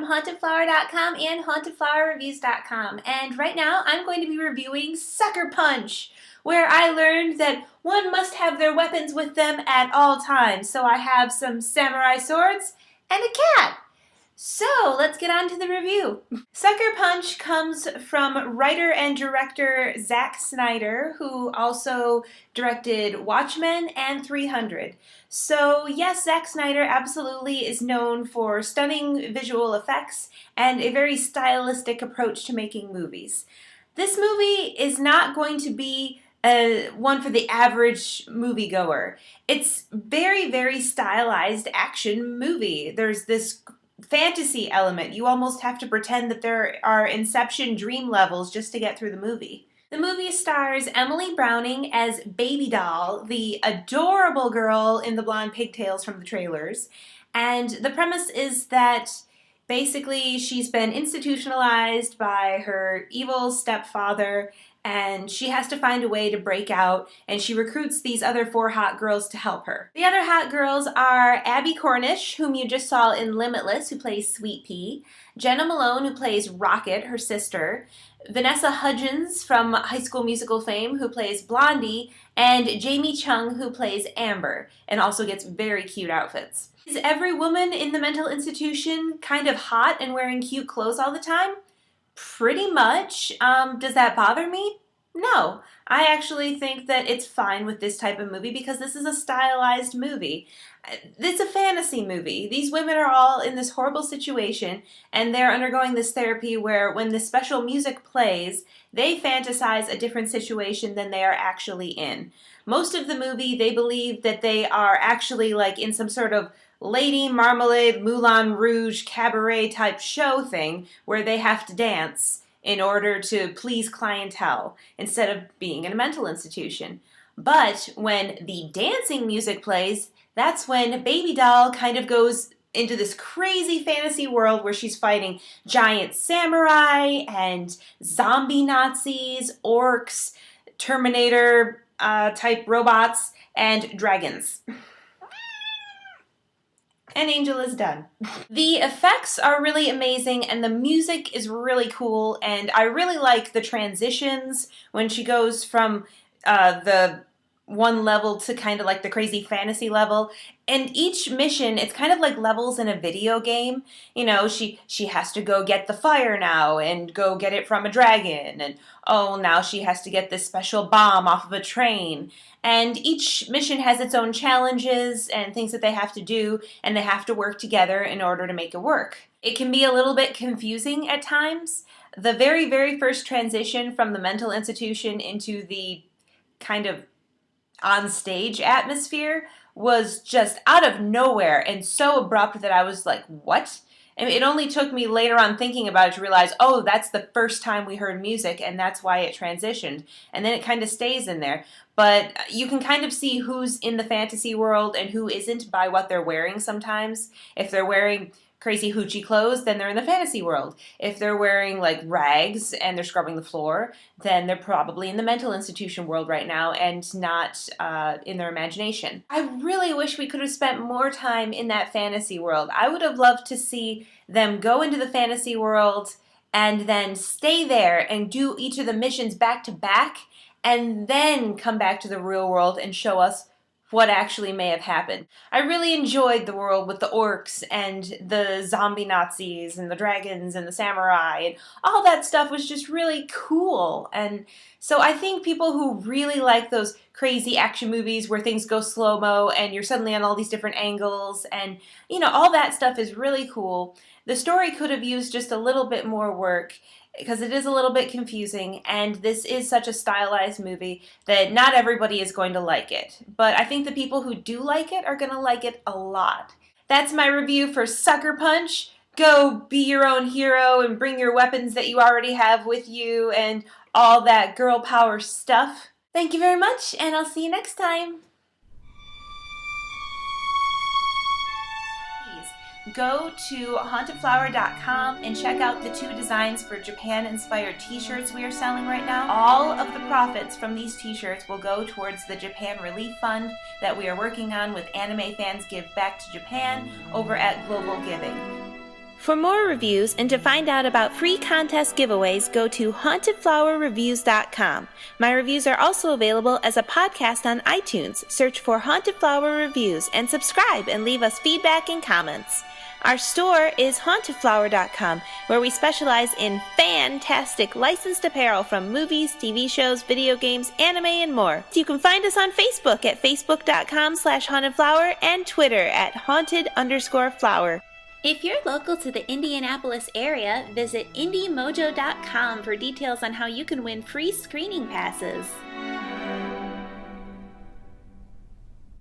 from hauntedflower.com and hauntedflowerreviews.com, and right now I'm going to be reviewing Sucker Punch, where I learned that one must have their weapons with them at all times. So I have some samurai swords and a cat. So let's get on to the review. Sucker Punch comes from writer and director Zach Synder, who also directed Watchmen and 300. So yes, Zach Synder absolutely is known for stunning visual effects and a very stylistic approach to making movies. This movie is not going to be one for the average moviegoer. It's very, very stylized action movie. There's this fantasy element. You almost have to pretend that there are Inception dream levels just to get through the movie. The movie stars Emily Browning as Baby Doll, the adorable girl in the blonde pigtails from the trailers. And the premise is that basically she's been institutionalized by her evil stepfather, and she has to find a way to break out, and she recruits these other 4 hot girls to help her. The other hot girls are Abbie Cornish, whom you just saw in Limitless, who plays Sweet Pea, Jena Malone, who plays Rocket, her sister, Vanessa Hudgens from High School Musical fame, who plays Blondie, and Jamie Chung, who plays Amber, and also gets very cute outfits. Is every woman in the mental institution kind of hot and wearing cute clothes all the time? Pretty much. Does that bother me? No. I actually think that it's fine with this type of movie because this is a stylized movie. It's a fantasy movie. These women are all in this horrible situation, and they're undergoing this therapy where when the special music plays, they fantasize a different situation than they are actually in. Most of the movie, they believe that they are actually like in some sort of Lady Marmalade, Moulin Rouge, cabaret type show thing where they have to dance in order to please clientele instead of being in a mental institution. But when the dancing music plays, that's when Baby Doll kind of goes into this crazy fantasy world where she's fighting giant samurai and zombie Nazis, orcs, Terminator type robots, and dragons. And Angel is done. The effects are really amazing and the music is really cool, and I really like the transitions when she goes from the one level to kind of like the crazy fantasy level. And each mission, it's kind of like levels in a video game. You know, she has to go get the fire now and go get it from a dragon, and oh, now she has to get this special bomb off of a train. And each mission has its own challenges and things that they have to do, and they have to work together in order to make it work. It can be a little bit confusing at times. The very, very first transition from the mental institution into the kind of on-stage atmosphere was just out of nowhere and so abrupt that I was like, what? And it only took me later on thinking about it to realize, oh, that's the first time we heard music and that's why it transitioned. And then it kind of stays in there. But you can kind of see who's in the fantasy world and who isn't by what they're wearing sometimes. If they're wearing crazy hoochie clothes, then they're in the fantasy world. If they're wearing like rags and they're scrubbing the floor, then they're probably in the mental institution world right now and not in their imagination. I really wish we could have spent more time in that fantasy world. I would have loved to see them go into the fantasy world and then stay there and do each of the missions back to back and then come back to the real world and show us what actually may have happened. I really enjoyed the world with the orcs and the zombie Nazis and the dragons and the samurai, and all that stuff was just really cool. And so I think people who really like those crazy action movies where things go slow-mo and you're suddenly on all these different angles and, you know, all that stuff is really cool. The story could have used just a little bit more work because it is a little bit confusing, and this is such a stylized movie that not everybody is going to like it. But I think the people who do like it are going to like it a lot. That's my review for Sucker Punch. Go be your own hero and bring your weapons that you already have with you and all that girl power stuff. Thank you very much, and I'll see you next time. Go to hauntedflower.com and check out the 2 designs for Japan-inspired t-shirts we are selling right now. All of the profits from these t-shirts will go towards the Japan Relief Fund that we are working on with Anime Fans Give Back to Japan over at Global Giving. For more reviews and to find out about free contest giveaways, go to hauntedflowerreviews.com. My reviews are also available as a podcast on iTunes. Search for Haunted Flower Reviews and subscribe and leave us feedback and comments. Our store is hauntedflower.com, where we specialize in fantastic licensed apparel from movies, TV shows, video games, anime, and more. You can find us on Facebook at facebook.com/hauntedflower and Twitter at haunted_flower. If you're local to the Indianapolis area, visit indiemojo.com for details on how you can win free screening passes.